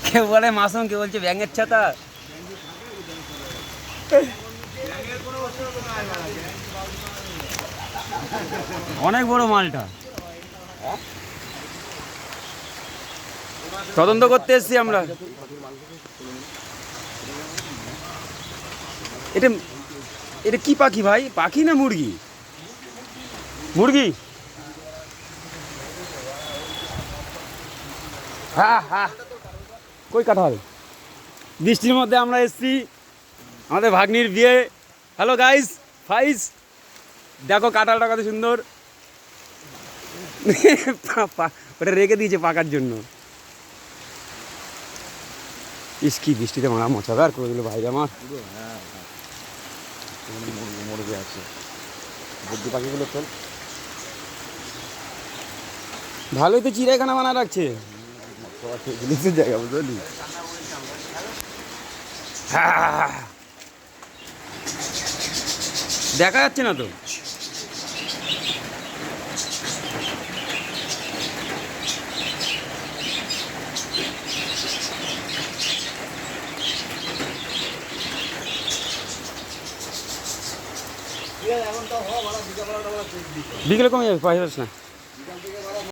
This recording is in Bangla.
কেউ বলে মাসুম, কেউ বলছে ব্যাঙের ছাতা। অনেক বড় মালটা, তদন্ত করতে এসছি আমরা। এটা এটা কি পাখি ভাই? পাখি না মুরগি? মুরগি। হ্যাঁ হ্যাঁ, কই কাঁঠাল? বৃষ্টির মধ্যে আমরা এসছি আমাদের ভাগ্নির বিয়ে। হ্যালো গাইস, ফাইস, দেখো কাঁঠালটা কত সুন্দর। ওটা রেখে দিয়েছে পাকার জন্য। ইস, কি বৃষ্টিতে মারা মশাদার করে দিল ভাই আমার। মরবে আছে বুদ্ধি পাখিগুলো চল। ভালোই তো চিড়িয়াখানা বানা রাখছে। জায়গা বুঝলি। দেখা যাচ্ছে না তো। বিকেলে কমে যাবে, পয়সা না।